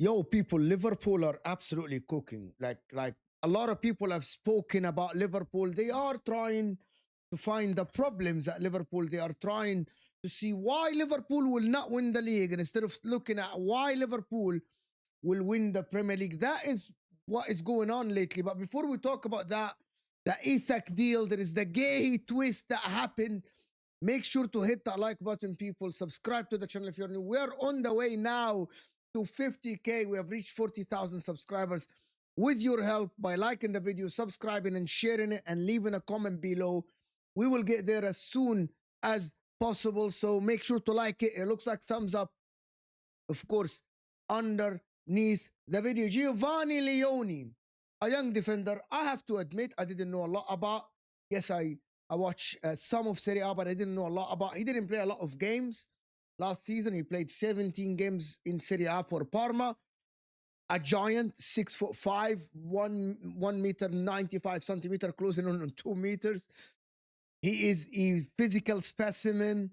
Yo, people, Liverpool are absolutely cooking. Like a lot of people have spoken about Liverpool. They are trying to find the problems at Liverpool. They are trying to see why Liverpool will not win the league. And instead of looking at why Liverpool will win the Premier League, that is what is going on lately. But before we talk about that, the Isak deal, there is the Guehi twist that happened. Make sure to hit that like button, people. Subscribe to the channel if you're new. We're on the way now to 50K. We have reached 40,000 subscribers. With your help, by liking the video, subscribing and sharing it, and leaving a comment below, we will get there as soon as possible. So make sure to like it. It looks like thumbs up, of course, underneath the video. Giovanni Leoni, a young defender. I have to admit, I didn't know a lot about. Yes, I watched some of Serie A, but I didn't know a lot about. He didn't play a lot of games last season. He played 17 games in Serie A for Parma. A giant, 6'5", 1 meter 95 centimeter, closing on 2 meters. He is a physical specimen,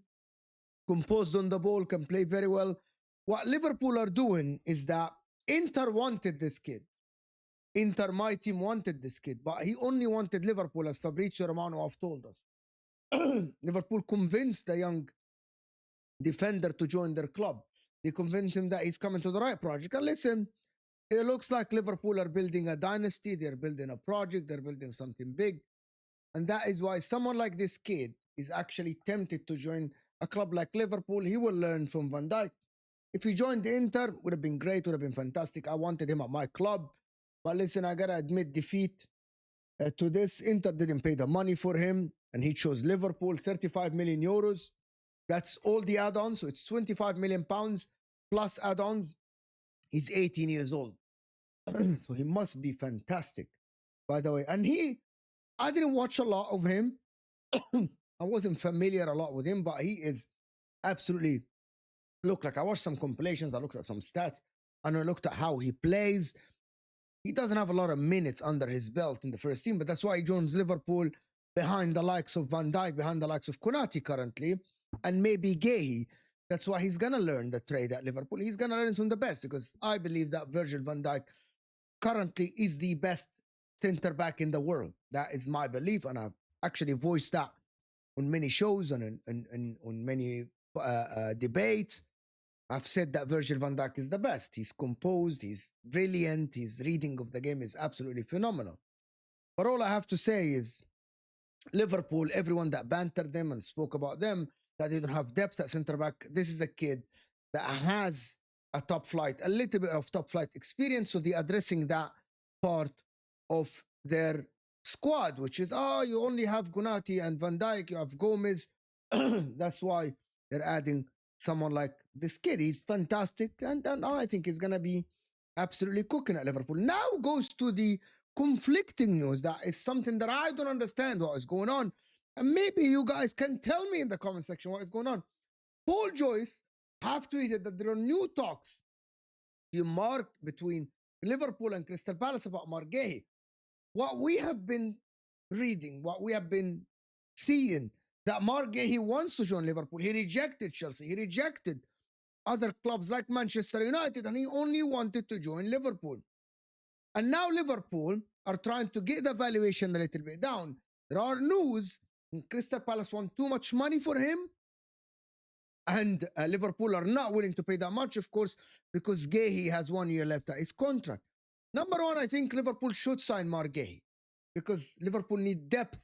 composed on the ball, can play very well. What Liverpool are doing is that Inter wanted this kid. Inter, my team, wanted this kid, but he only wanted Liverpool, as Fabrizio Romano have told us. Liverpool convinced the young defender to join their club. They convinced him that he's coming to the right project. And listen, it looks like Liverpool are building a dynasty. They're building a project. They're building something big. And that is why someone like this kid is actually tempted to join a club like Liverpool. He will learn from Van Dijk. If he joined the Inter, would have been great, would have been fantastic. I wanted him at my club. But listen, I got to admit defeat to this. Inter didn't pay the money for him, and he chose Liverpool, 35 million euros. That's all the add-ons. So it's 25 million pounds plus add-ons. He's 18 years old. So he must be fantastic, by the way. And I didn't watch a lot of him. I wasn't familiar a lot with him, but he is absolutely, look, like I watched some compilations. I looked at some stats, and I looked at how he plays. He doesn't have a lot of minutes under his belt in the first team, but that's why he joins Liverpool behind the likes of Van Dijk, behind the likes of Konate currently, and maybe Guehi. That's why he's going to learn the trade at Liverpool. He's going to learn from the best, because I believe that Virgil van Dijk currently is the best center-back in the world. That is my belief, and I've actually voiced that on many shows and on many debates. I've said that Virgil van Dijk is the best. He's composed, he's brilliant, his reading of the game is absolutely phenomenal. But all I have to say is, Liverpool, everyone that bantered them and spoke about them, that they don't have depth at centre-back, this is a kid that has a top flight, a little bit of top flight experience, so they're addressing that part of their squad, which is, you only have Konate and Van Dijk, you have Gomez. That's why they're adding someone like this kid. He's fantastic, and I think he's going to be absolutely cooking at Liverpool. Now goes to the conflicting news. That is something that I don't understand what is going on. And maybe you guys can tell me in the comment section what is going on. Paul Joyce have tweeted that there are new talks between Liverpool and Crystal Palace about Marc Guéhi. What we have been reading, what we have been seeing, that Marc Guéhi wants to join Liverpool. He rejected Chelsea. He rejected other clubs like Manchester United, and he only wanted to join Liverpool. And now Liverpool are trying to get the valuation a little bit down. There are news, Crystal Palace want too much money for him, and Liverpool are not willing to pay that much, of course, because Guéhi has 1 year left at his contract. Number one, I think Liverpool should sign Marc Guéhi, because Liverpool need depth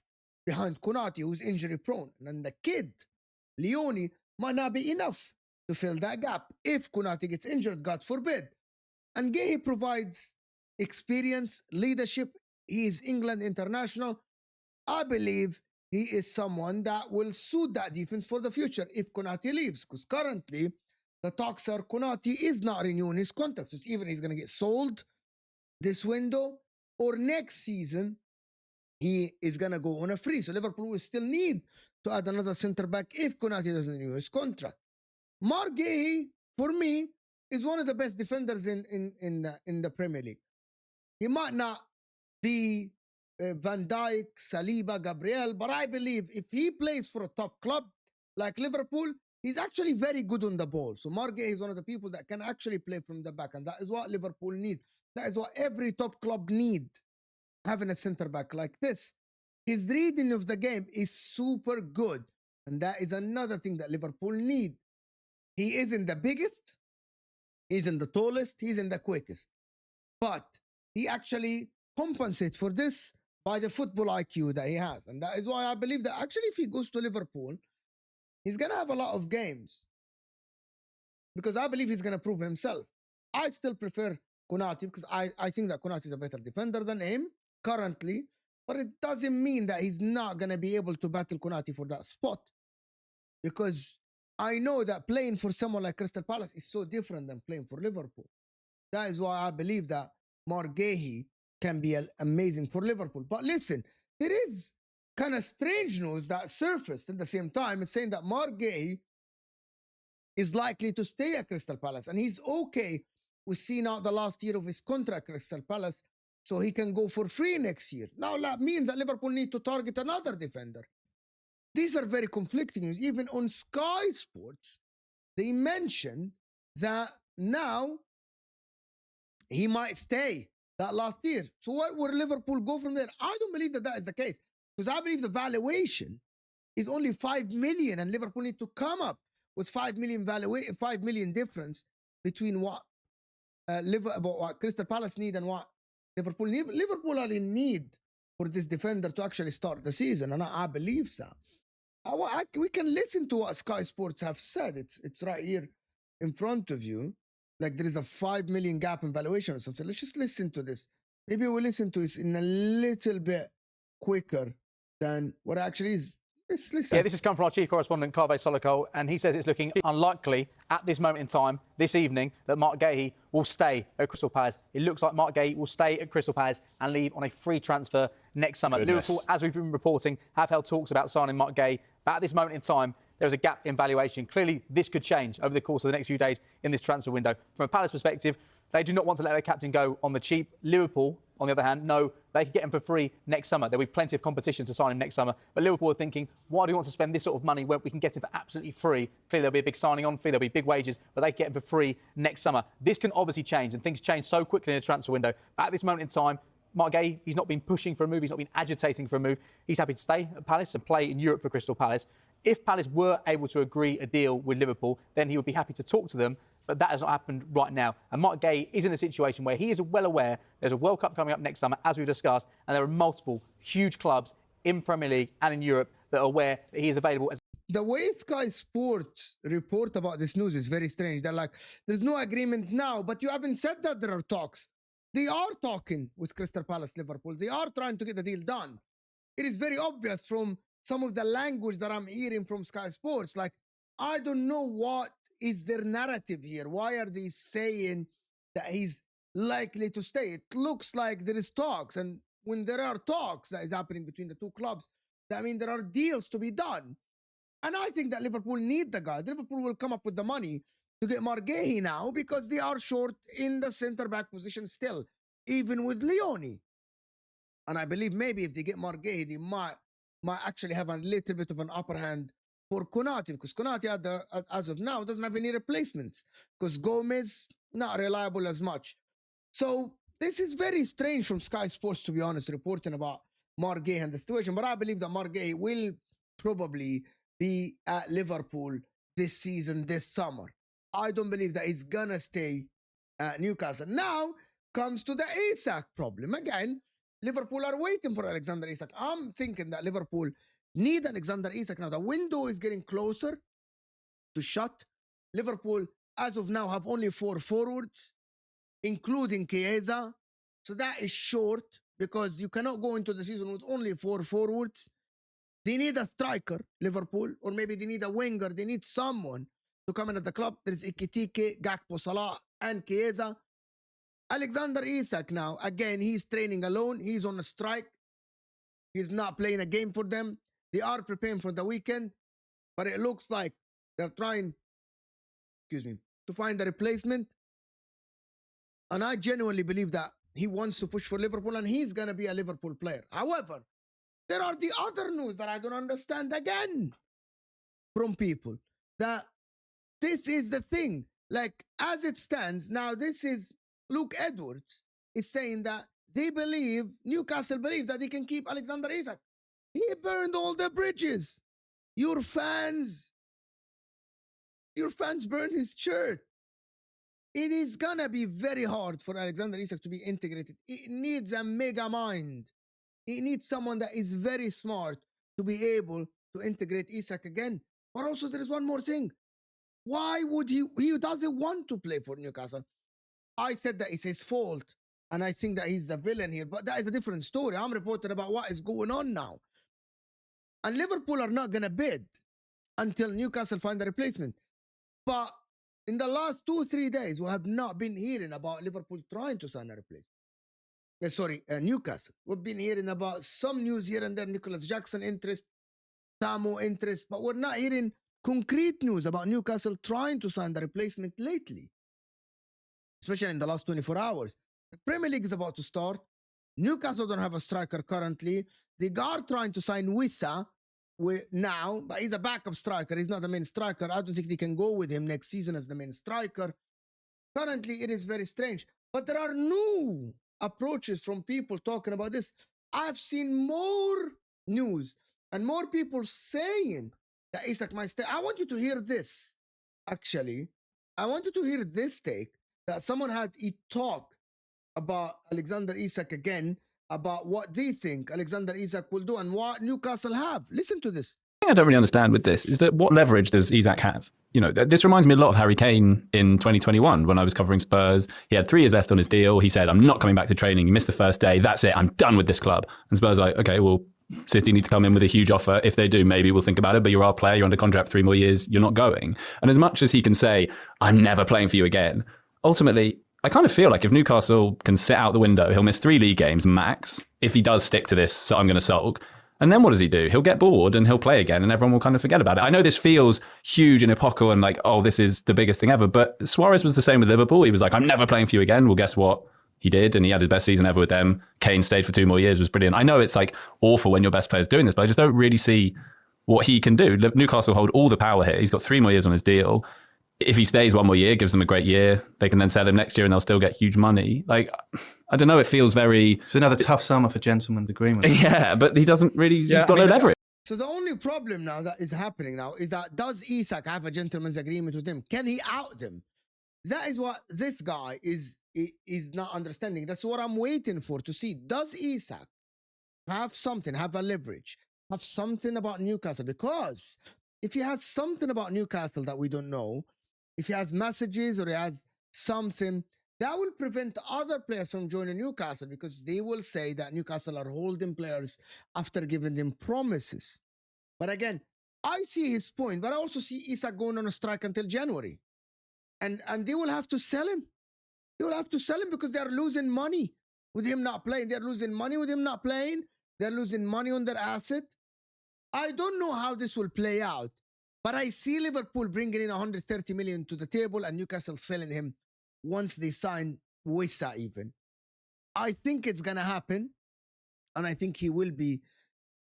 behind Konate, who's injury prone. And the kid, Leoni, might not be enough to fill that gap if Konate gets injured, God forbid. And Guéhi provides experience, leadership. He is England international. I believe he is someone that will suit that defense for the future if Konate leaves, because currently the talks are Konate is not renewing his contract. So either he's going to get sold this window, or next season he is going to go on a free. So Liverpool will still need to add another centre-back if Konate doesn't renew his contract. Marc Guéhi, for me, is one of the best defenders in the Premier League. He might not be Van Dijk, Saliba, Gabriel, but I believe if he plays for a top club like Liverpool, he's actually very good on the ball. So Marc Guéhi is one of the people that can actually play from the back, and that is what Liverpool need. That is what every top club need, having a center back like this. His reading of the game is super good, and that is another thing that Liverpool need. He isn't the biggest, he isn't the tallest, he isn't the quickest, but he actually compensates for this by the football IQ that he has. And that is why I believe that actually if he goes to Liverpool, he's going to have a lot of games, because I believe he's going to prove himself. I still prefer Konate, because I think that Konate is a better defender than him currently, but it doesn't mean that he's not going to be able to battle Konate for that spot, because I know that playing for someone like Crystal Palace is so different than playing for Liverpool. That is why I believe that Marc Guéhi can be amazing for Liverpool. But listen, there is kind of strange news that surfaced at the same time. It's saying that Marc Guéhi is likely to stay at Crystal Palace, and he's okay with seeing out the last year of his contract at Crystal Palace, so he can go for free next year. Now that means that Liverpool need to target another defender. These are very conflicting news. Even on Sky Sports, they mention that now he might stay that last year. So what would Liverpool go from there? I don't believe that that is the case, because I believe the valuation is only 5 million, and Liverpool need to come up with 5 million 5 million difference between what what Crystal Palace need and what Liverpool need. Liverpool are in need for this defender to actually start the season, and I believe so. We can listen to what Sky Sports have said. It's right here in front of you. Like there is a 5 million gap in valuation or something. Let's just listen to this. Maybe we'll listen to this in a little bit quicker than what it actually is. Let's listen. Yeah, this has come from our chief correspondent, Kaveh Solokol, and he says it's looking unlikely at this moment in time, this evening, that Marc Guéhi will stay at Crystal Palace. It looks like Marc Guéhi will stay at Crystal Palace and leave on a free transfer next summer. Goodness. Liverpool, as we've been reporting, have held talks about signing Marc Guéhi, but at this moment in time, there is a gap in valuation. Clearly, this could change over the course of the next few days in this transfer window. From a Palace perspective, they do not want to let their captain go on the cheap. Liverpool, on the other hand, know they could get him for free next summer. There'll be plenty of competition to sign him next summer. But Liverpool are thinking, why do we want to spend this sort of money when we can get him for absolutely free? Clearly, there'll be a big signing on fee, there'll be big wages, but they can get him for free next summer. This can obviously change, and things change so quickly in a transfer window. But at this moment in time, Marc Guéhi, he's not been pushing for a move, he's not been agitating for a move. He's happy to stay at Palace and play in Europe for Crystal Palace. If Palace were able to agree a deal with Liverpool, then he would be happy to talk to them, but that has not happened right now. And Marc Guéhi is in a situation where he is well aware there's a World Cup coming up next summer, as we've discussed, and there are multiple huge clubs in Premier League and in Europe that are aware that he is available. The way Sky Sports report about this news is very strange. They're like, there's no agreement now, but you haven't said that there are talks. They are talking with Crystal Palace, Liverpool. They are trying to get the deal done. It is very obvious from some of the language that I'm hearing from Sky Sports. Like, I don't know what is their narrative here. Why are they saying that he's likely to stay? It looks like there is talks. And when there are talks that is happening between the two clubs, that means there are deals to be done. And I think that Liverpool need the guy. Liverpool will come up with the money to get Marc Guéhi now, because they are short in the centre-back position still, even with Leoni. And I believe maybe if they get Marc Guéhi, they might actually have a little bit of an upper hand for Konate, because Konate as of now doesn't have any replacements, because Gomez not reliable as much. So this is very strange from Sky Sports, to be honest, reporting about Marc Guéhi and the situation. But I believe that Marc Guéhi will probably be at Liverpool this season, this summer. I don't believe that he's gonna stay at Newcastle. Now comes to the Isak problem. Again, Liverpool are waiting for Alexander Isak. I'm thinking that Liverpool need Alexander Isak now. The window is getting closer to shut. Liverpool, as of now, have only 4 forwards, including Chiesa. So that is short, because you cannot go into the season with only 4 forwards. They need a striker, Liverpool, or maybe they need a winger. They need someone to come in at the club. There's Ekitike, Gakpo, Salah, and Chiesa. Alexander Isak now, again, he's training alone. He's on a strike. He's not playing a game for them. They are preparing for the weekend, but it looks like they're trying, to find a replacement. And I genuinely believe that he wants to push for Liverpool, and he's going to be a Liverpool player. However, there are the other news that I don't understand again from people, that This is the thing. Like, as it stands, now this is Luke Edwards is saying that Newcastle believes that they can keep Alexander Isak. He burned all the bridges. Your fans burned his shirt. It is gonna be very hard for Alexander Isak to be integrated. It needs a mega mind. It needs someone that is very smart to be able to integrate Isak again. But also there is one more thing. Why would he doesn't want to play for Newcastle. I said that it's his fault, and I think that he's the villain here, but that is a different story. I'm reporting about what is going on now. And Liverpool are not going to bid until Newcastle find a replacement. But in the last 2-3 days, we have not been hearing about Liverpool trying to sign a replacement. Newcastle. We've been hearing about some news here and there, Nicholas Jackson interest, Samu interest, but we're not hearing concrete news about Newcastle trying to sign the replacement lately, especially in the last 24 hours. The Premier League is about to start. Newcastle don't have a striker currently. They are trying to sign Wissa now, but he's a backup striker. He's not the main striker. I don't think they can go with him next season as the main striker. Currently, it is very strange. But there are new approaches from people talking about this. I've seen more news and more people saying that Isak might stay. I want you to hear this, actually. I want you to hear this take that someone had a talk about Alexander Isak again, about what they think Alexander Isak will do and what Newcastle have. Listen to this. The thing I don't really understand with this is that what leverage does Isak have? You know, this reminds me a lot of Harry Kane in 2021 when I was covering Spurs. He had 3 years left on his deal. He said, I'm not coming back to training. He missed the first day. That's it. I'm done with this club. And Spurs are like, okay, well, City need to come in with a huge offer. If they do, maybe we'll think about it. But you're our player. You're under contract for 3 more years. You're not going. And as much as he can say, I'm never playing for you again, ultimately, I kind of feel like if Newcastle can sit out the window, he'll miss 3 league games max if he does stick to this, so I'm going to sulk. And then what does he do? He'll get bored and he'll play again and everyone will kind of forget about it. I know this feels huge and epochal and like, oh, this is the biggest thing ever. But Suarez was the same with Liverpool. He was like, I'm never playing for you again. Well, guess what? He did, and he had his best season ever with them. Kane stayed for 2 more years, was brilliant. I know it's like awful when your best player's doing this, but I just don't really see what he can do. Newcastle hold all the power here. He's got 3 more years on his deal. If he stays 1 more year, gives them a great year, they can then sell him next year and they'll still get huge money. Like, I don't know, it feels very... It's another tough summer for gentleman's agreement. Yeah, but he doesn't really... he's got no leverage. So the only problem now that is happening now is that does Isak have a gentleman's agreement with him? Can he out them? That is what this guy is not understanding. That's what I'm waiting for to see. Does Isak have something, have a leverage, have something about Newcastle? Because if he has something about Newcastle that we don't know, if he has messages or he has something, that will prevent other players from joining Newcastle because they will say that Newcastle are holding players after giving them promises. But again, I see his point, but I also see Isak going on a strike until January. And they will have to sell him. They will have to sell him because they're losing money with him not playing. They're losing money with him not playing. They're losing money on their asset. I don't know how this will play out. But I see Liverpool bringing in 130 million to the table and Newcastle selling him once they sign Wissa even. I think it's going to happen. And I think he will be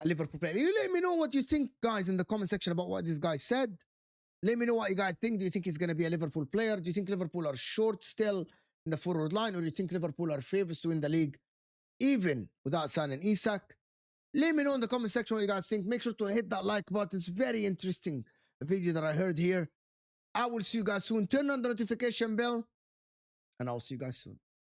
a Liverpool player. You let me know what you think, guys, in the comment section about what this guy said. Let me know what you guys think. Do you think he's going to be a Liverpool player? Do you think Liverpool are short still in the forward line? Or do you think Liverpool are favorites to win the league even without signing Isak? Let me know in the comment section what you guys think. Make sure to hit that like button. It's very interesting video that I heard here. I will see you guys soon. Turn on the notification bell and I'll see you guys soon.